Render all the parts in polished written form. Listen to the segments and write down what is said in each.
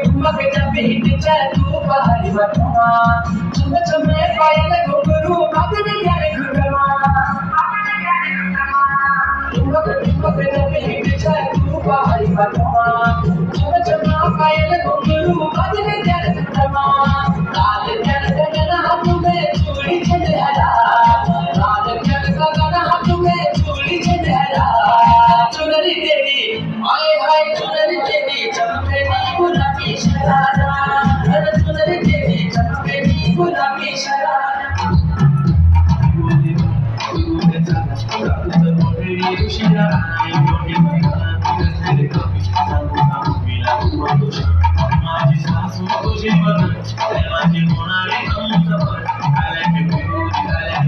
ठुमक जब हिट तू पहाड़ी बटवा चुम चुम पायल घुंघरू मगन यार घुंघरवा ठुमक जब हिट तू पहाड़ी बटवा चुम चुम पायल घुंघरू मगन यार घुंघरवा लाल जल गगन हाथ में चूड़ी चंद्रहरा लाल जल गगन हाथ में चूड़ी चंद्रहरा चुनरी तेरी आए हाय चुनरी तेरी चमकेली गुलाबी शरारा अरे चुनरी तेरी चमकेली गुलाबी शरारा माझी सासू तुझी मदत माझी होणारी गमत आल्या की फिरून आल्या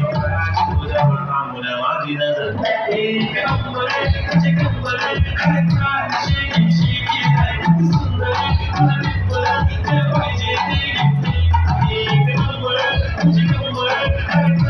तुझ्यावर थांबून माझी नजर एक नंबर तुझे कंबर अरे काय शेकी शेकी आहे सुंदर तुझे बोला ते पाहिजे ते एक नंबर तुझे कंबर अरे